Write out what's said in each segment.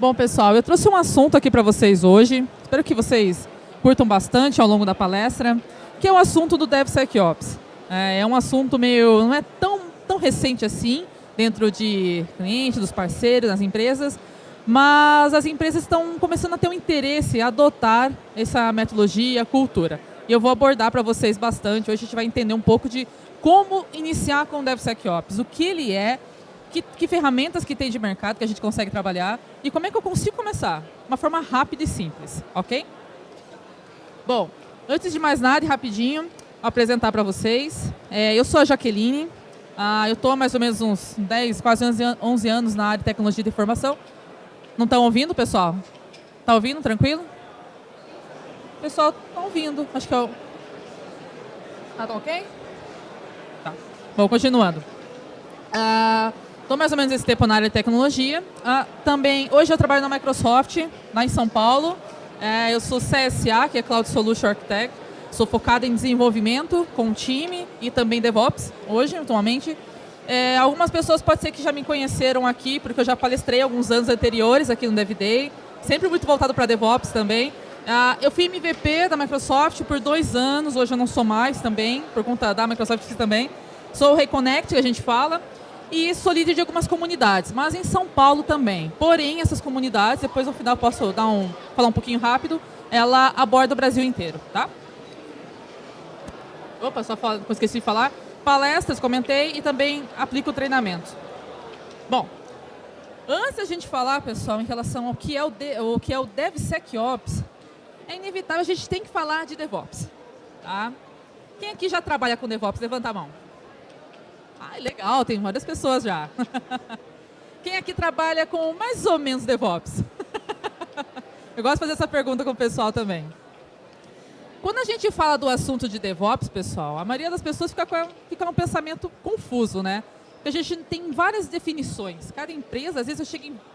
Bom, pessoal, eu trouxe um assunto aqui para vocês hoje. Espero que vocês curtam bastante ao longo da palestra, que é o assunto do DevSecOps. É um assunto não é tão recente assim, dentro de clientes, dos parceiros, das empresas, mas as empresas estão começando a ter um interesse em adotar essa metodologia, cultura. E eu vou abordar para vocês bastante. Hoje a gente vai entender um pouco de como iniciar com o DevSecOps, o que ele é, que ferramentas que tem de mercado que a gente consegue trabalhar e como é que eu consigo começar. Uma forma rápida e simples, ok? Bom, antes de mais nada, e rapidinho, vou apresentar para vocês. Eu sou a Jaqueline, eu estou há mais ou menos uns 10, quase 11 anos na área de tecnologia de informação. Não estão ouvindo, pessoal? Está ouvindo? Tranquilo? Pessoal, estão ouvindo. Acho que eu... Tá ok? Tá. Bom, continuando. Estou mais ou menos esse tempo na área de tecnologia. Também, hoje eu trabalho na Microsoft, lá em São Paulo. Eu sou CSA, que é Cloud Solution Architect. Sou focada em desenvolvimento com time e também DevOps, hoje, atualmente. Algumas pessoas pode ser que já me conheceram aqui, porque eu já palestrei alguns anos anteriores aqui no DevDay. Sempre muito voltado para DevOps também. Eu fui MVP da Microsoft por 2 anos, hoje eu não sou mais também, por conta da Microsoft também. Sou o Reconnect, que a gente fala. E sou líder de algumas comunidades, mas em São Paulo também. Porém, essas comunidades, depois no final posso falar um pouquinho rápido, ela aborda o Brasil inteiro, tá? Opa, esqueci de falar. Palestras, comentei, e também aplico treinamento. Bom, antes da gente falar, pessoal, em relação ao que é o DevSecOps, é inevitável, a gente tem que falar de DevOps, tá? Quem aqui já trabalha com DevOps? Levanta a mão. Legal, tem várias pessoas já. Quem aqui trabalha com mais ou menos DevOps? Eu gosto de fazer essa pergunta com o pessoal também. Quando a gente fala do assunto de DevOps, pessoal, a maioria das pessoas fica com um pensamento confuso, né? Porque a gente tem várias definições. Cada empresa, às vezes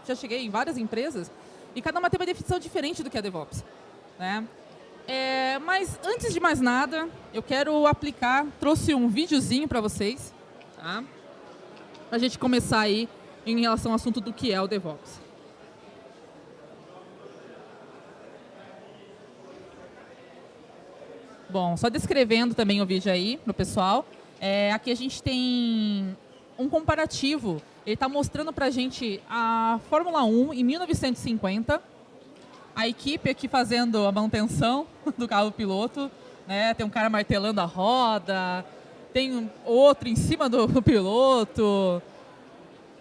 já cheguei em várias empresas, e cada uma tem uma definição diferente do que é DevOps, né? Mas antes de mais nada, eu quero trouxe um videozinho para vocês, tá? Para a gente começar aí em relação ao assunto do que é o DevOps. Bom, só descrevendo também o vídeo aí para o pessoal. Aqui a gente tem um comparativo. Ele está mostrando para a gente a Fórmula 1 em 1950. A equipe aqui fazendo a manutenção do carro piloto, né? Tem um cara martelando a roda, tem outro em cima do piloto,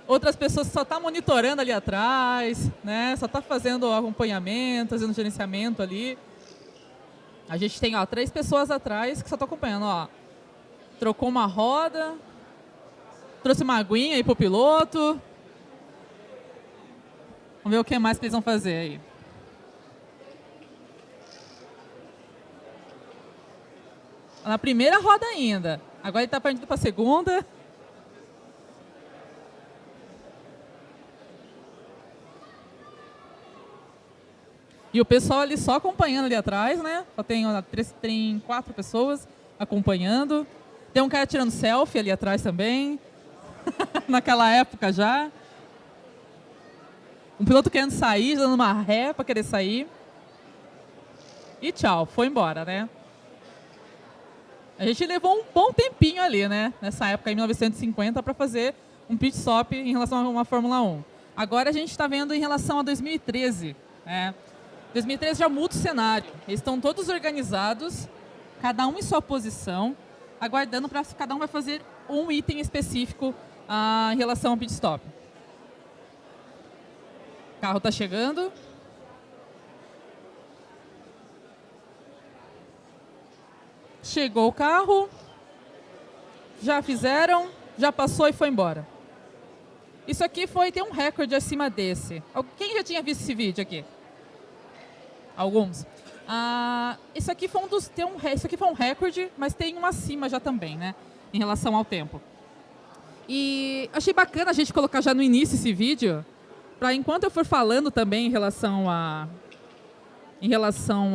outras pessoas só estão monitorando ali atrás, né? Só está fazendo acompanhamento, fazendo gerenciamento ali. A gente tem 3 pessoas atrás que só estão acompanhando. Trocou uma roda, trouxe uma aguinha aí para o piloto. Vamos ver o que mais que eles vão fazer aí. Na primeira roda ainda. Agora ele está partindo para a segunda. E o pessoal ali só acompanhando ali atrás, né? Só tem 4 pessoas acompanhando. Tem um cara tirando selfie ali atrás também. Naquela época já. Um piloto querendo sair, dando uma ré para querer sair. E tchau, foi embora, né? A gente levou um bom tempinho ali, né? Nessa época, em 1950, para fazer um pit stop em relação a uma Fórmula 1. Agora a gente está vendo em relação a 2013. 2013 já muda o cenário. Eles estão todos organizados, cada um em sua posição, aguardando para cada um vai fazer um item específico em relação ao pit stop. O carro está chegando. Chegou o carro, já fizeram, já passou e foi embora. Isso aqui tem um recorde acima desse. Quem já tinha visto esse vídeo aqui? Alguns. Isso aqui foi um recorde, mas tem um acima já também, né? Em relação ao tempo. E achei bacana a gente colocar já no início esse vídeo, para enquanto eu for falando também em relação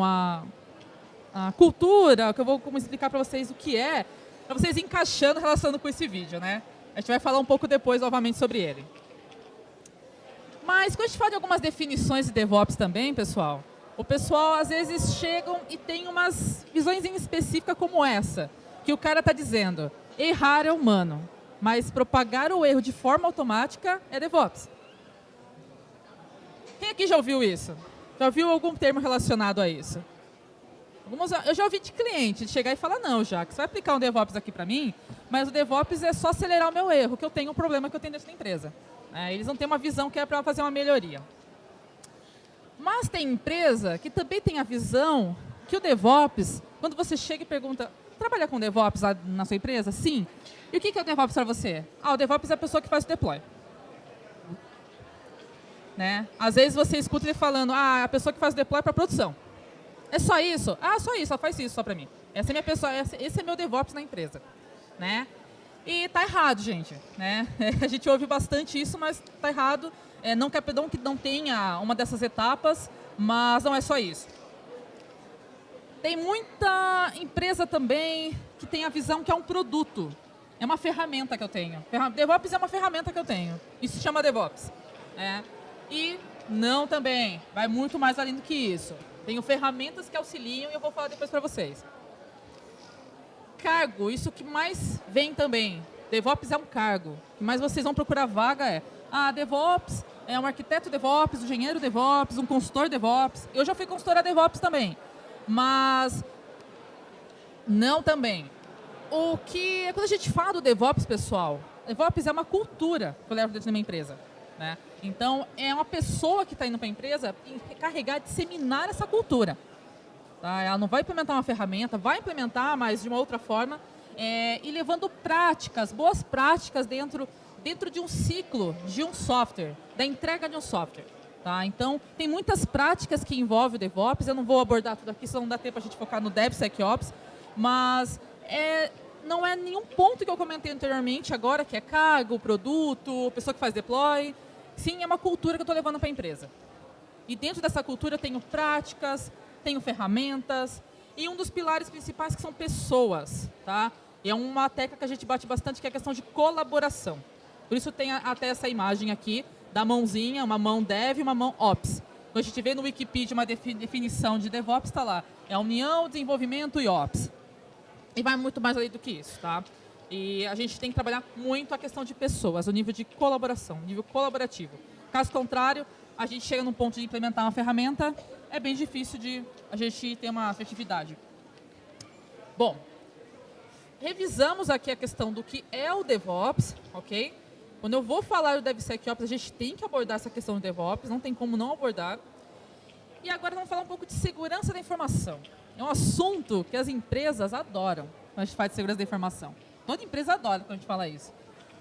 a cultura, que eu vou explicar para vocês o que é, para vocês encaixando, relacionando com esse vídeo, né? A gente vai falar um pouco depois, novamente, sobre ele. Mas quando a gente fala de algumas definições de DevOps também, pessoal, o pessoal às vezes chegam e tem umas visões em específica como essa, que o cara está dizendo, errar é humano, mas propagar o erro de forma automática é DevOps. Quem aqui já ouviu isso? Já ouviu algum termo relacionado a isso? Eu já ouvi de cliente de chegar e falar, não, Jacques, você vai aplicar um DevOps aqui para mim, mas o DevOps é só acelerar o meu erro, que eu tenho um problema que eu tenho dentro da empresa. Eles não têm uma visão que é para fazer uma melhoria. Mas tem empresa que também tem a visão que o DevOps, quando você chega e pergunta, trabalha com DevOps lá na sua empresa? Sim. E o que é o DevOps para você? O DevOps é a pessoa que faz o deploy. Né? Às vezes você escuta ele falando, a pessoa que faz o deploy para produção. É só isso? Só isso, ela faz isso só para mim. Essa é minha pessoa, esse é meu DevOps na empresa. Né? E tá errado, gente. Né? A gente ouve bastante isso, mas tá errado. Não que não tenha uma dessas etapas, mas não é só isso. Tem muita empresa também que tem a visão que é um produto. É uma ferramenta que eu tenho. DevOps é uma ferramenta que eu tenho. Isso se chama DevOps. E não também. Vai muito mais além do que isso. Tenho ferramentas que auxiliam e eu vou falar depois para vocês. Cargo, isso que mais vem também. DevOps é um cargo. O que mais vocês vão procurar vaga DevOps é um arquiteto DevOps, um engenheiro DevOps, um consultor DevOps. Eu já fui consultora DevOps também. Mas não também. Quando a gente fala do DevOps, pessoal, DevOps é uma cultura que eu levo dentro da minha empresa. Né? Então, é uma pessoa que está indo para a empresa encarregar de disseminar essa cultura. Tá? Ela não vai implementar uma ferramenta, vai implementar, mas de uma outra forma, e levando práticas, boas práticas dentro de um ciclo de um software, da entrega de um software. Tá? Então, tem muitas práticas que envolvem o DevOps, eu não vou abordar tudo aqui, senão não dá tempo a gente focar no DevSecOps, mas não é nenhum ponto que eu comentei anteriormente agora, que é cargo, produto, pessoa que faz deploy. Sim, é uma cultura que eu estou levando para a empresa. E dentro dessa cultura eu tenho práticas, tenho ferramentas, e um dos pilares principais que são pessoas. Tá? E é uma tecla que a gente bate bastante, que é a questão de colaboração. Por isso tem até essa imagem aqui, da mãozinha, uma mão Dev e uma mão Ops. Quando a gente vê no Wikipedia uma definição de DevOps, está lá. É união, desenvolvimento e Ops. E vai muito mais além do que isso, tá? E a gente tem que trabalhar muito a questão de pessoas, o nível de colaboração, nível colaborativo. Caso contrário, a gente chega num ponto de implementar uma ferramenta, é bem difícil de a gente ter uma efetividade. Bom, revisamos aqui a questão do que é o DevOps, ok? Quando eu vou falar do DevSecOps, a gente tem que abordar essa questão do DevOps, não tem como não abordar. E agora vamos falar um pouco de segurança da informação. É um assunto que as empresas adoram quando a gente fala de segurança da informação. Toda empresa adora quando a gente fala isso.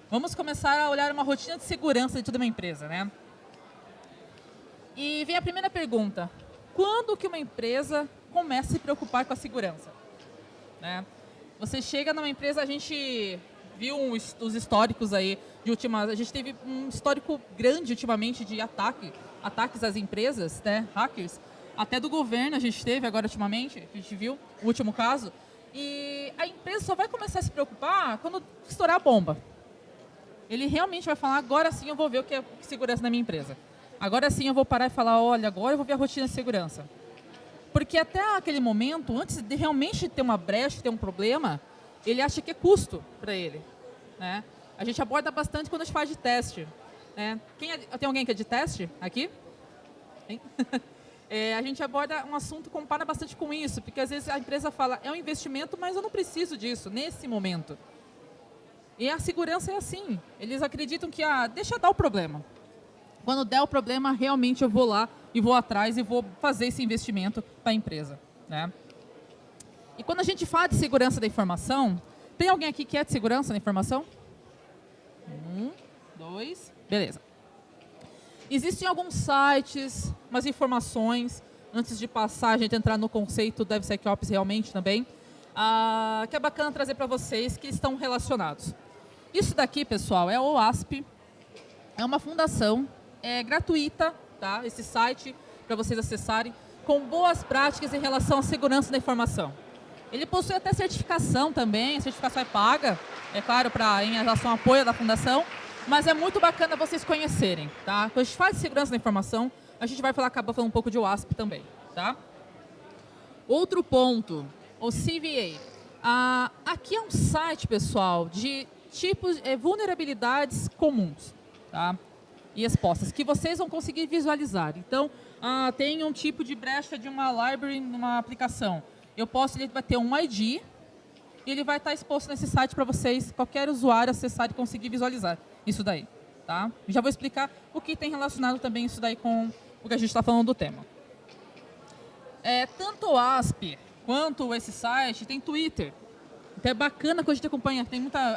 Vamos começar a olhar uma rotina de segurança dentro de uma empresa, né? E vem a primeira pergunta. Quando que uma empresa começa a se preocupar com a segurança? Né? Você chega numa empresa, a gente viu os históricos aí de últimas... A gente teve um histórico grande ultimamente de ataques às empresas, né? Hackers. Até do governo a gente teve agora ultimamente, a gente viu o último caso. E a empresa só vai começar a se preocupar quando estourar a bomba. Ele realmente vai falar, agora sim eu vou ver o que é segurança na minha empresa. Agora sim eu vou parar e falar, olha, agora eu vou ver a rotina de segurança. Porque até aquele momento, antes de realmente ter uma brecha, ter um problema, ele acha que é custo para ele. Né? A gente aborda bastante quando a gente faz de teste. Né? Tem alguém que é de teste aqui? Tem? A gente aborda um assunto, compara bastante com isso, porque às vezes a empresa fala, é um investimento, mas eu não preciso disso, nesse momento. E a segurança é assim, eles acreditam que, deixa dar o problema. Quando der o problema, realmente eu vou lá e vou atrás e vou fazer esse investimento para a empresa. Né? E quando a gente fala de segurança da informação, tem alguém aqui que é de segurança da informação? 1, 2, beleza. Existem alguns sites, umas informações, antes de passar, a gente entrar no conceito do DevSecOps realmente também, que é bacana trazer para vocês que estão relacionados. Isso daqui, pessoal, é o OASP, é uma fundação, é gratuita, tá? Esse site, para vocês acessarem, com boas práticas em relação à segurança da informação. Ele possui até certificação também, a certificação é paga, é claro, em relação ao apoio da fundação, Mas é muito bacana vocês conhecerem, tá? Quando a gente faz segurança da informação, a gente vai acabar falando um pouco de OWASP também, tá? Outro ponto, o CVA. Aqui é um site, pessoal, de tipos, vulnerabilidades comuns, tá? E expostas, que vocês vão conseguir visualizar. Então, tem um tipo de brecha de uma library numa aplicação. Ele vai ter um ID e ele vai estar exposto nesse site para vocês, qualquer usuário acessar e conseguir visualizar isso daí, tá? Já vou explicar o que tem relacionado também isso daí com o que a gente está falando do tema. Tanto o ASP quanto esse site tem Twitter. Então é bacana que a gente acompanha.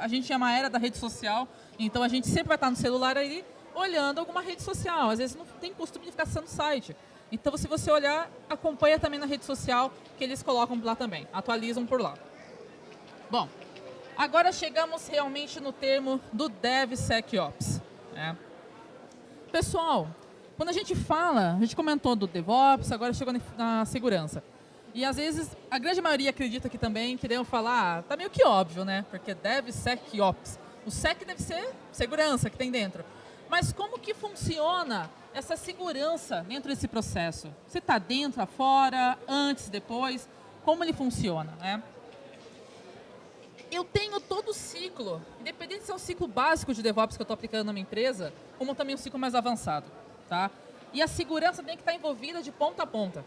A gente é uma era da rede social, então a gente sempre vai estar no celular aí olhando alguma rede social. Às vezes não tem costume de ficar acessando o site. Então, se você olhar, acompanha também na rede social, que eles colocam lá também, atualizam por lá. Bom, agora chegamos realmente no termo do DevSecOps. Né? Pessoal, quando a gente comentou do DevOps, agora chegou na segurança. E às vezes, a grande maioria acredita que também queriam falar, tá meio que óbvio, né? Porque DevSecOps. O Sec deve ser segurança que tem dentro. Mas como que funciona essa segurança dentro desse processo? Você está dentro, fora, antes, depois? Como ele funciona, né? Eu tenho todo o ciclo, independente se é um ciclo básico de DevOps que eu estou aplicando na minha empresa, como também um ciclo mais avançado, tá? E a segurança tem que estar envolvida de ponta a ponta.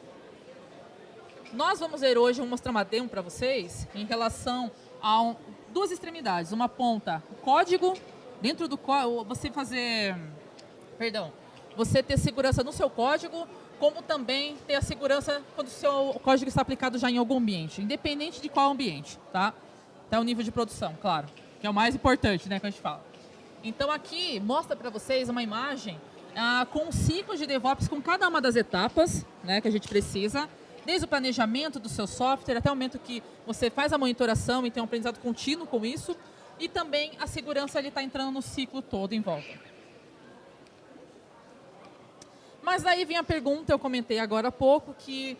Nós vamos ver hoje, vou mostrar uma demo para vocês, em relação a duas extremidades. Uma ponta, o código, dentro do código, você ter segurança no seu código, como também ter a segurança quando o seu código está aplicado já em algum ambiente, independente de qual ambiente, tá? Até o nível de produção, claro, que é o mais importante, né, que a gente fala. Então aqui mostra para vocês uma imagem com um ciclo de DevOps com cada uma das etapas, né, que a gente precisa, desde o planejamento do seu software até o momento que você faz a monitoração e tem um aprendizado contínuo com isso, e também a segurança está entrando no ciclo todo em volta. Mas aí vem a pergunta, eu comentei agora há pouco, que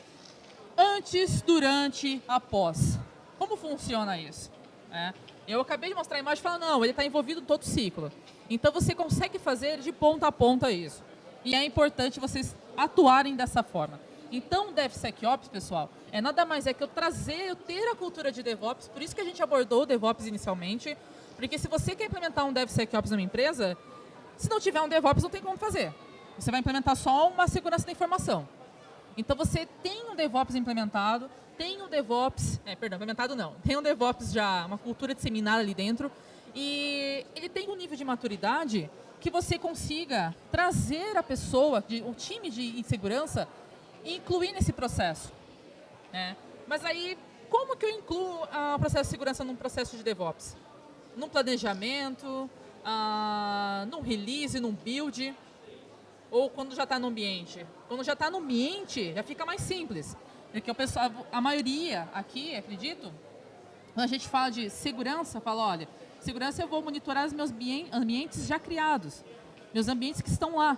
antes, durante, após. Como funciona isso? Eu acabei de mostrar a imagem e falar, não, ele está envolvido em todo o ciclo. Então você consegue fazer de ponta a ponta isso. E é importante vocês atuarem dessa forma. Então o DevSecOps, pessoal, nada mais que eu ter a cultura de DevOps, por isso que a gente abordou o DevOps inicialmente, porque se você quer implementar um DevSecOps numa empresa, se não tiver um DevOps não tem como fazer. Você vai implementar só uma segurança da informação. Então você tem um DevOps implementado, tem um DevOps, implementado não, tem um DevOps já, uma cultura disseminada ali dentro, e ele tem um nível de maturidade que você consiga trazer a pessoa, o time de segurança, e incluir nesse processo. Mas aí, como que eu incluo o processo de segurança num processo de DevOps? Num planejamento, num release, num build, ou quando já está no ambiente? Quando já está no ambiente, já fica mais simples. Porque a maioria aqui, acredito, quando a gente fala de segurança, fala, olha, segurança eu vou monitorar os meus ambientes já criados, meus ambientes que estão lá.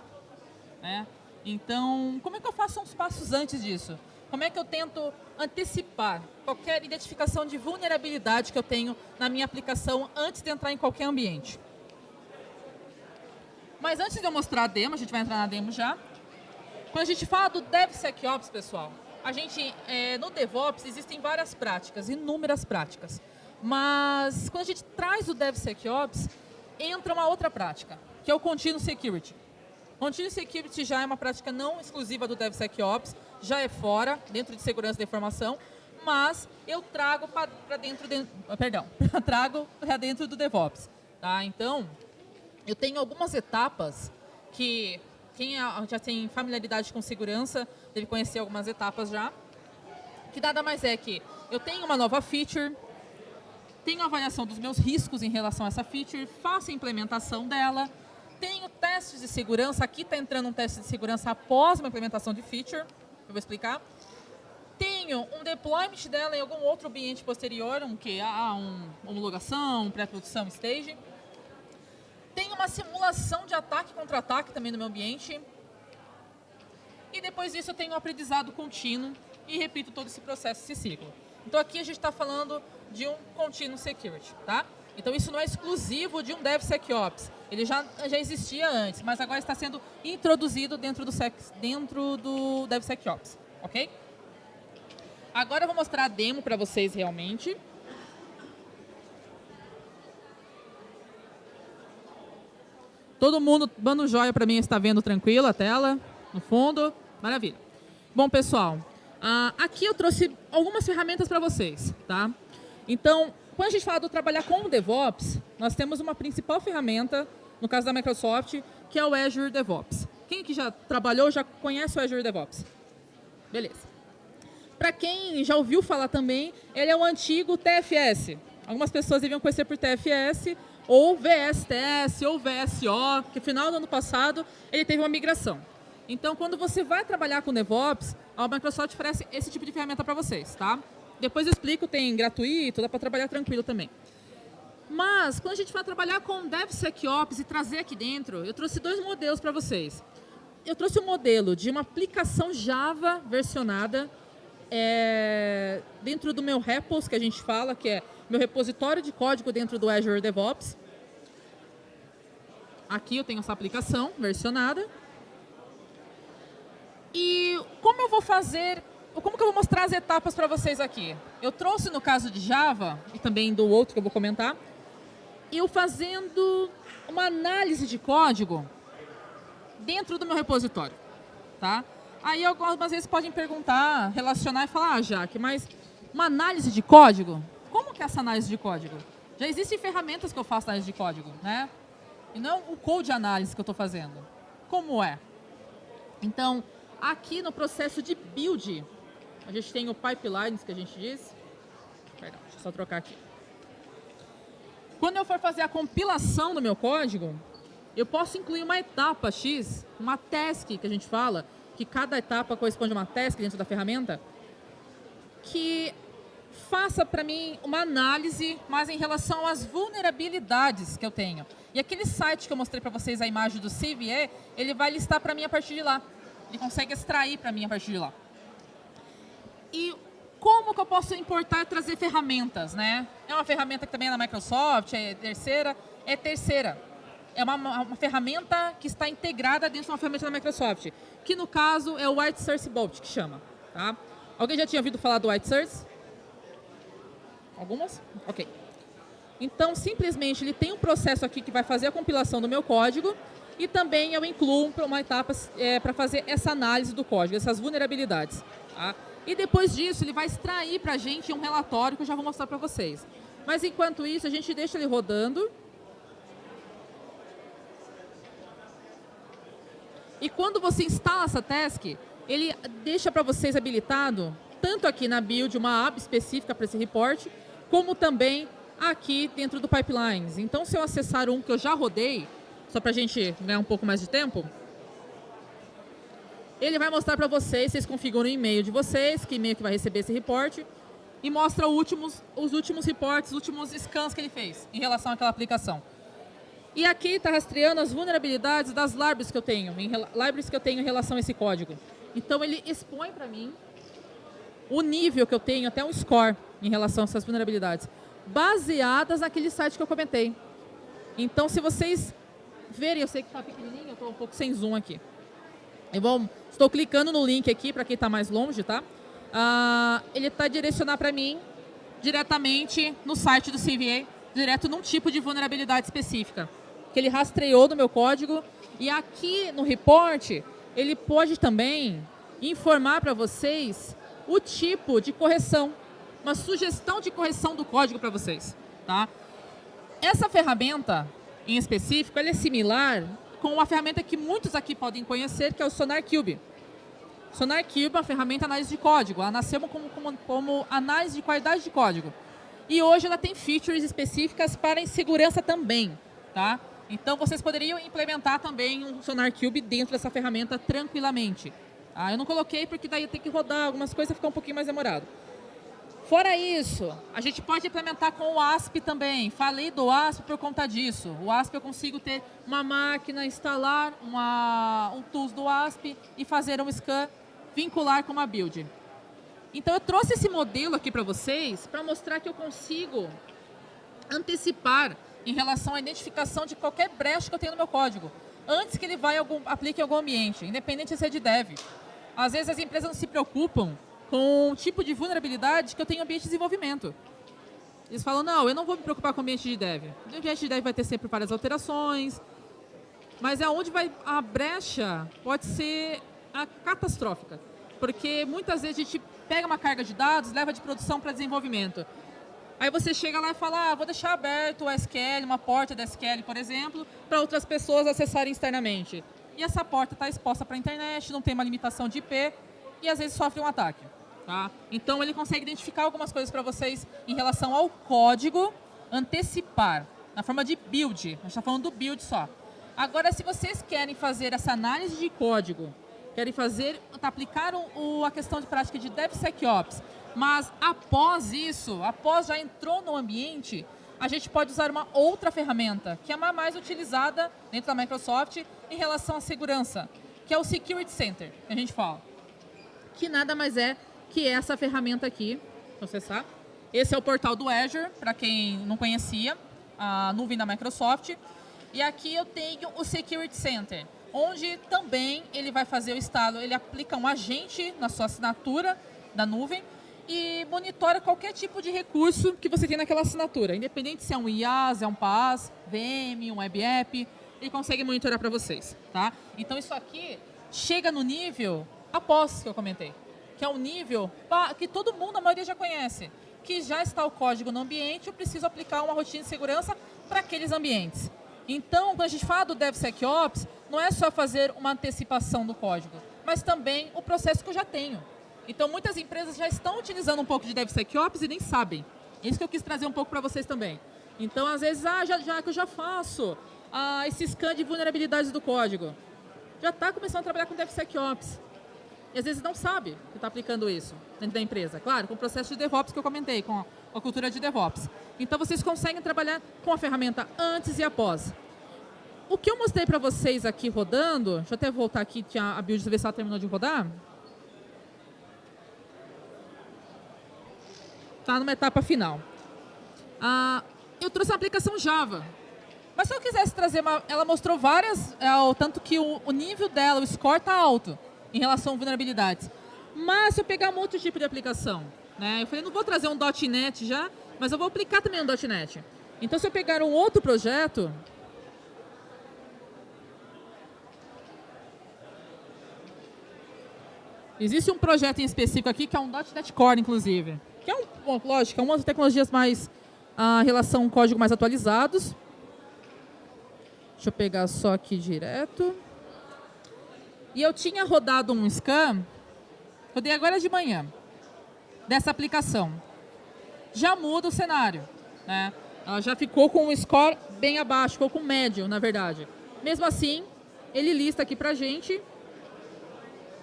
Então, como é que eu faço uns passos antes disso? Como é que eu tento antecipar qualquer identificação de vulnerabilidade que eu tenho na minha aplicação antes de entrar em qualquer ambiente? Mas antes de eu mostrar a demo, a gente vai entrar na demo já. Quando a gente fala do DevSecOps, pessoal, no DevOps existem várias práticas, inúmeras práticas. Mas quando a gente traz o DevSecOps, entra uma outra prática, que é o Continuous Security. Continuous Security já é uma prática não exclusiva do DevSecOps, já é fora, dentro de segurança da informação, mas eu trago para dentro do DevOps. Tá? Então, eu tenho algumas etapas que quem já tem familiaridade com segurança deve conhecer algumas etapas já, que nada mais é que eu tenho uma nova feature, tenho a avaliação dos meus riscos em relação a essa feature, faço a implementação dela, tenho testes de segurança, aqui está entrando um teste de segurança após uma implementação de feature, eu vou explicar. Tenho um deployment dela em algum outro ambiente posterior, uma homologação, pré-produção, stage. Tenho uma simulação de ataque contra ataque também no meu ambiente. E depois disso eu tenho um aprendizado contínuo e repito todo esse processo, esse ciclo. Então aqui a gente está falando de um Continuous Security, tá? Então isso não é exclusivo de um DevSecOps. Ele já existia antes, mas agora está sendo introduzido dentro do DevSecOps, ok? Agora eu vou mostrar a demo para vocês realmente. Todo mundo dando joia para mim, está vendo tranquilo a tela no fundo? Maravilha. Bom, pessoal, aqui eu trouxe algumas ferramentas para vocês, tá? Então, quando a gente fala do trabalhar com o DevOps, nós temos uma principal ferramenta, no caso da Microsoft, que é o Azure DevOps. Quem aqui já trabalhou, já conhece o Azure DevOps? Beleza. Para quem já ouviu falar também, ele é o antigo TFS. Algumas pessoas deviam conhecer por TFS, ou VSTS, ou VSO, que no final do ano passado ele teve uma migração. Então, quando você vai trabalhar com DevOps, a Microsoft oferece esse tipo de ferramenta para vocês, tá? Depois eu explico, tem gratuito, dá para trabalhar tranquilo também. Mas, quando a gente vai trabalhar com DevSecOps e trazer aqui dentro, eu trouxe dois modelos para vocês. Eu trouxe um modelo de uma aplicação Java versionada dentro do meu repos, que a gente fala, que é meu repositório de código dentro do Azure DevOps. Aqui eu tenho essa aplicação versionada. E como eu vou fazer, como que eu vou mostrar as etapas para vocês aqui? Eu trouxe no caso de Java, e também do outro que eu vou comentar, eu fazendo uma análise de código dentro do meu repositório, tá? Aí algumas vezes podem perguntar, relacionar e falar, Jaque, mas uma análise de código? Como que é essa análise de código? Já existem ferramentas que eu faço análise de código, né? E não o code análise que eu estou fazendo. Como é? Então, aqui no processo de build, a gente tem o pipelines que a gente diz. Perdão, deixa eu só trocar aqui. Quando eu for fazer a compilação do meu código, eu posso incluir uma etapa X, uma task que a gente fala, que cada etapa corresponde a uma task dentro da ferramenta, que faça para mim uma análise, mas em relação às vulnerabilidades que eu tenho. E aquele site que eu mostrei para vocês, a imagem do CVE, ele vai listar para mim a partir de lá. Ele consegue extrair para mim a partir de lá. E como que eu posso importar e trazer ferramentas, né? É uma ferramenta que também é da Microsoft, é terceira. É uma ferramenta que está integrada dentro de uma ferramenta da Microsoft, que no caso é o White Source Vault, que chama. Tá? Alguém já tinha ouvido falar do White Source? Algumas? Ok. Então, simplesmente, ele tem um processo aqui que vai fazer a compilação do meu código e também eu incluo uma etapa para fazer essa análise do código, essas vulnerabilidades. Tá? E depois disso, ele vai extrair para a gente um relatório que eu já vou mostrar para vocês. Mas, enquanto isso, a gente deixa ele rodando. E quando você instala essa task, ele deixa para vocês habilitado, tanto aqui na build, uma aba específica para esse report, como também aqui dentro do Pipelines. Então, se eu acessar um que eu já rodei, só para a gente ganhar um pouco mais de tempo, ele vai mostrar para vocês configuram o e-mail de vocês, que e-mail que vai receber esse report, e mostra os últimos reports, os últimos scans que ele fez em relação àquela aplicação. E aqui está rastreando as vulnerabilidades das libraries que eu tenho, em relação a esse código. Então, ele expõe para mim o nível que eu tenho, até um score, em relação a essas vulnerabilidades, baseadas naquele site que eu comentei. Então, se vocês verem, eu sei que está pequenininho, eu estou um pouco sem zoom aqui. Estou clicando no link aqui, para quem está mais longe, tá? Ele está direcionar para mim, diretamente no site do CVE, direto num tipo de vulnerabilidade específica, que ele rastreou no meu código. E aqui no report, ele pode também informar para vocês o tipo de correção, uma sugestão de correção do código para vocês. Tá? Essa ferramenta, em específico, ela é similar com uma ferramenta que muitos aqui podem conhecer, que é o SonarQube. SonarQube é uma ferramenta de análise de código. Ela nasceu como análise de qualidade de código. E hoje ela tem features específicas para insegurança também. Tá? Então, vocês poderiam implementar também um SonarQube dentro dessa ferramenta tranquilamente. Eu não coloquei porque daí tem que rodar algumas coisas e ficar um pouquinho mais demorado. Fora isso, a gente pode implementar com o ASP também. Falei do ASP por conta disso. O ASP eu consigo ter uma máquina, instalar um tools do ASP e fazer um scan, vincular com uma build. Então, eu trouxe esse modelo aqui para vocês para mostrar que eu consigo antecipar em relação à identificação de qualquer brecha que eu tenho no meu código, antes que ele aplique em algum ambiente, independente se é de dev. Às vezes as empresas não se preocupam com o tipo de vulnerabilidade que eu tenho em ambiente de desenvolvimento. Eles falam, não, eu não vou me preocupar com o ambiente de dev. O ambiente de dev vai ter sempre várias alterações, mas é onde a brecha pode ser catastrófica. Porque muitas vezes a gente pega uma carga de dados, leva de produção para desenvolvimento. Aí você chega lá e fala, vou deixar aberto o SQL, uma porta da SQL, por exemplo, para outras pessoas acessarem externamente. E essa porta está exposta para a internet, não tem uma limitação de IP e às vezes sofre um ataque. Tá? Então ele consegue identificar algumas coisas para vocês em relação ao código, antecipar, na forma de build. A gente está falando do build só. Agora, se vocês querem fazer essa análise de código, querem aplicar a questão de prática de DevSecOps, mas após isso, após já entrou no ambiente, a gente pode usar uma outra ferramenta, que é a mais utilizada dentro da Microsoft em relação à segurança, que é o Security Center, que a gente fala. Que nada mais é que essa ferramenta aqui, acessar. Esse é o portal do Azure, para quem não conhecia, a nuvem da Microsoft. E aqui eu tenho o Security Center, onde também ele vai fazer o estado, ele aplica um agente na sua assinatura da nuvem e monitora qualquer tipo de recurso que você tem naquela assinatura, independente se é um IaaS, é um PaaS, VM, um Web App, ele consegue monitorar para vocês, tá? Então isso aqui chega no nível após que eu comentei, que é um nível que todo mundo, a maioria já conhece, que já está o código no ambiente, eu preciso aplicar uma rotina de segurança para aqueles ambientes. Então, quando a gente fala do DevSecOps, não é só fazer uma antecipação do código, mas também o processo que eu já tenho. Então, muitas empresas já estão utilizando um pouco de DevSecOps e nem sabem. Isso que eu quis trazer um pouco para vocês também. Então, às vezes, já que eu já faço esse scan de vulnerabilidades do código, já está começando a trabalhar com DevSecOps. E às vezes não sabe que está aplicando isso dentro da empresa. Claro, com o processo de DevOps que eu comentei, com a cultura de DevOps. Então, vocês conseguem trabalhar com a ferramenta antes e após. O que eu mostrei para vocês aqui rodando, deixa eu até voltar aqui, tinha a build, ver se ela terminou de rodar. Está numa etapa final. Eu trouxe uma aplicação Java. Mas se eu quisesse trazer ela mostrou várias, tanto que o nível dela, o score está alto em relação a vulnerabilidades. Mas se eu pegar um outro tipo de aplicação, né, eu falei, não vou trazer um .NET já, mas eu vou aplicar também um .NET. Então, se eu pegar um outro projeto, existe um projeto em específico aqui que é um .NET Core, inclusive, que é lógico, é uma das tecnologias mais relação código mais atualizados. Deixa eu pegar só aqui direto. E eu tinha rodado um scan, rodei agora de manhã, dessa aplicação. Já muda o cenário, né? Ela já ficou com um score bem abaixo, ficou com médio, na verdade. Mesmo assim, ele lista aqui pra gente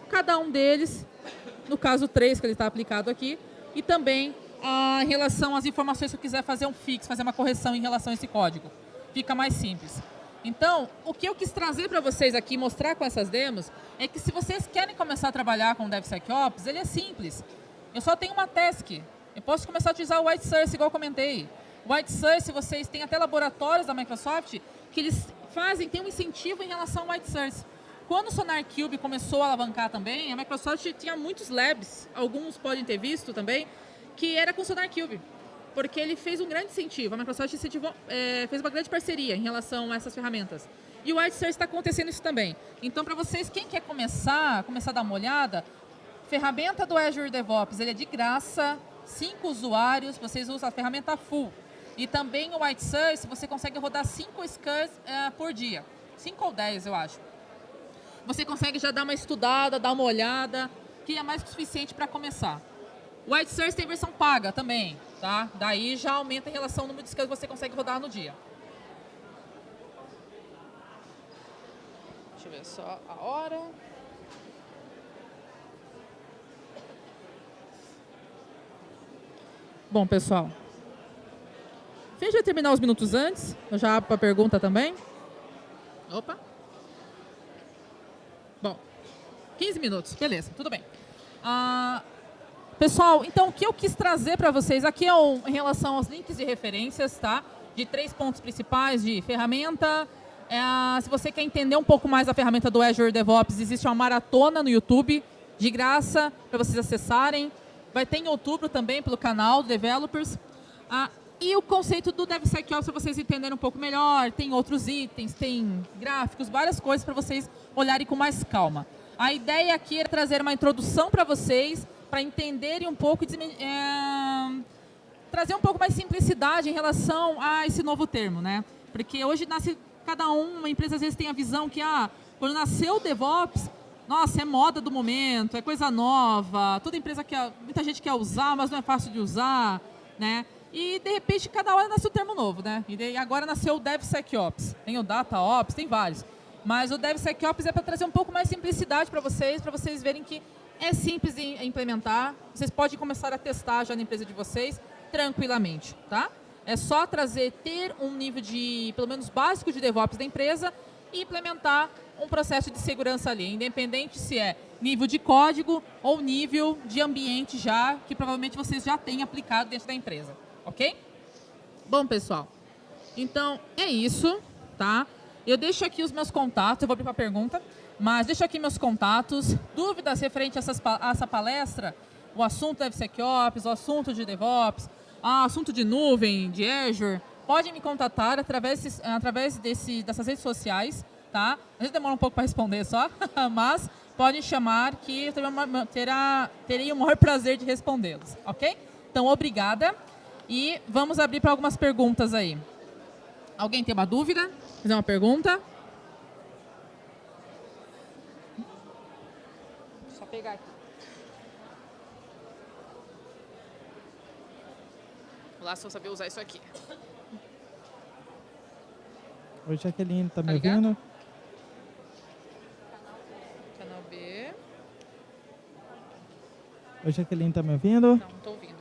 cada um deles, no caso 3 que ele está aplicado aqui, e também em relação às informações se eu quiser fazer um fix, fazer uma correção em relação a esse código. Fica mais simples. Então, o que eu quis trazer para vocês aqui, mostrar com essas demos, é que se vocês querem começar a trabalhar com o DevSecOps, ele é simples. Eu só tenho uma task. Eu posso começar a utilizar o White Source, igual eu comentei. O White Source, vocês têm até laboratórios da Microsoft que eles tem um incentivo em relação ao White Source. Quando o SonarQube começou a alavancar também, a Microsoft tinha muitos labs, alguns podem ter visto também, que era com o SonarQube. Porque ele fez um grande incentivo. A Microsoft fez uma grande parceria em relação a essas ferramentas. E o White Source está acontecendo isso também. Então, para vocês, quem quer começar a dar uma olhada, ferramenta do Azure DevOps, ele é de graça, 5 usuários, vocês usam a ferramenta full. E também o White Source, você consegue rodar 5 scans por dia. 5 ou 10, eu acho. Você consegue já dar uma estudada, dar uma olhada, que é mais que o suficiente para começar. O White Source tem versão paga também, tá? Daí já aumenta em relação ao número de scans que você consegue rodar no dia. Deixa eu ver só a hora. Bom, pessoal. A gente vai terminar os minutos antes. Eu já abro para pergunta também. Opa. Bom, 15 minutos. Beleza, tudo bem. Pessoal, então o que eu quis trazer para vocês aqui é em relação aos links de referências, tá? De 3 pontos principais de ferramenta. Se você quer entender um pouco mais a ferramenta do Azure DevOps, existe uma maratona no YouTube, de graça, para vocês acessarem. Vai ter em outubro também pelo canal do Developers. E o conceito do DevSecOps, para vocês entenderem um pouco melhor, tem outros itens, tem gráficos, várias coisas para vocês olharem com mais calma. A ideia aqui é trazer uma introdução para vocês, para entenderem um pouco, trazer um pouco mais simplicidade em relação a esse novo termo, né? Porque hoje nasce uma empresa às vezes tem a visão que quando nasceu o DevOps, nossa, é moda do momento, é coisa nova, toda empresa muita gente quer usar, mas não é fácil de usar, né? E de repente cada hora nasce o termo novo, né? E agora nasceu o DevSecOps, tem o DataOps, tem vários. Mas o DevSecOps é para trazer um pouco mais simplicidade para vocês verem que é simples de implementar. Vocês podem começar a testar já na empresa de vocês tranquilamente, tá? É só ter um nível pelo menos básico de DevOps da empresa e implementar um processo de segurança ali, independente se é nível de código ou nível de ambiente que provavelmente vocês já têm aplicado dentro da empresa, ok? Bom, pessoal, então é isso, tá? Eu deixo aqui os meus contatos, eu vou abrir para pergunta, mas deixo aqui meus contatos. Dúvidas referente a essa palestra, o assunto DevSecOps, o assunto de DevOps, assunto de nuvem, de Azure, podem me contatar através dessas redes sociais, tá? A gente demora um pouco para responder só, mas podem chamar que eu terei o maior prazer de respondê-los, ok? Então, obrigada e vamos abrir para algumas perguntas aí. Alguém tem uma dúvida? Fazer uma pergunta? Só pegar aqui. Vou lá se eu saber usar isso aqui. Oi, Jaqueline, tá me ouvindo? Canal B. Oi, Jaqueline, tá me ouvindo? Não tô ouvindo.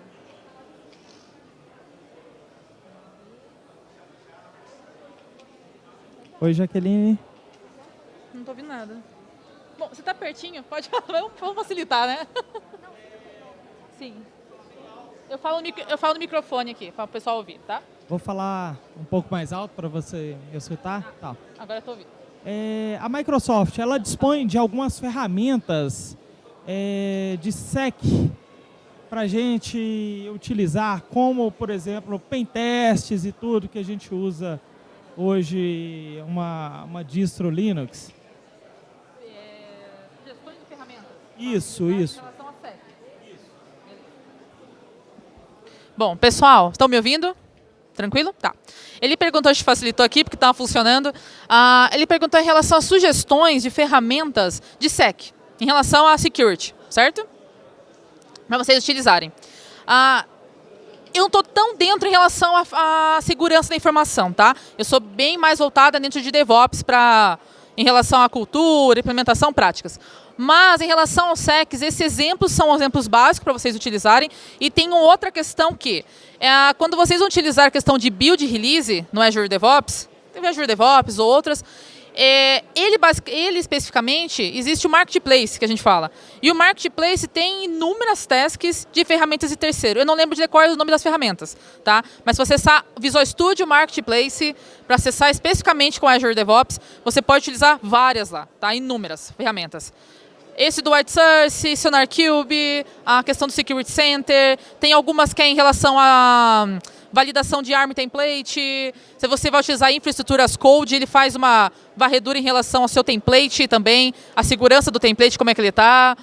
Oi, Jaqueline. Não tô ouvindo nada. Bom, você tá pertinho? Pode falar, vamos facilitar, né? Sim. Eu falo no microfone aqui, para o pessoal ouvir, tá? Vou falar um pouco mais alto para você escutar. Tá. Agora eu tô ouvindo. A Microsoft, ela dispõe de algumas ferramentas de SEC para a gente utilizar, como, por exemplo, pentests e tudo que a gente usa hoje, uma distro Linux. Gestão de ferramentas. Isso. Em relação a SEC. Bom, pessoal, estão me ouvindo? Tranquilo? Tá. Ele perguntou, a gente facilitou aqui porque estava funcionando. Ele perguntou em relação a sugestões de ferramentas de SEC, em relação a security, certo? Para vocês utilizarem. Eu não estou tão dentro em relação à segurança da informação, tá? Eu sou bem mais voltada dentro de DevOps em relação à cultura, implementação, práticas. Mas em relação aos SECs, esses exemplos são exemplos básicos para vocês utilizarem. E tem uma outra questão que, quando vocês vão utilizar a questão de build e release no Azure DevOps, tem Azure DevOps ou outras, ele especificamente, existe o Marketplace, que a gente fala. E o Marketplace tem inúmeras tasks de ferramentas de terceiro. Eu não lembro de qual é o nome das ferramentas, tá? Mas se você acessar Visual Studio Marketplace, para acessar especificamente com Azure DevOps, você pode utilizar várias lá, tá? Inúmeras ferramentas. Esse do White Source, SonarQube, a questão do Security Center, tem algumas que é em relação a validação de ARM template. Se você vai utilizar infraestruturas code, ele faz uma varredura em relação ao seu template também, a segurança do template, como é que ele está,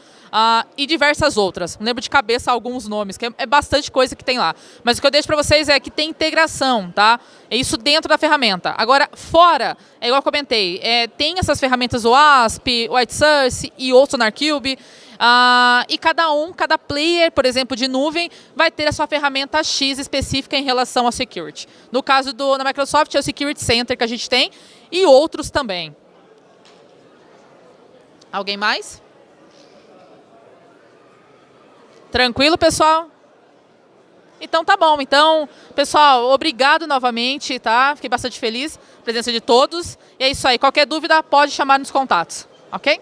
e diversas outras. Não lembro de cabeça alguns nomes, que é bastante coisa que tem lá. Mas o que eu deixo para vocês é que tem integração, tá? É isso dentro da ferramenta. Agora, fora, é igual eu comentei, tem essas ferramentas OASP, White Source e o SonarQube, e cada player, por exemplo, de nuvem, vai ter a sua ferramenta X específica em relação a security. No caso da Microsoft, é o Security Center que a gente tem, e outros também. Alguém mais? Tranquilo, pessoal? Então tá bom. Então, pessoal, obrigado novamente, tá? Fiquei bastante feliz, presença de todos. E é isso aí. Qualquer dúvida, pode chamar nos contatos, ok?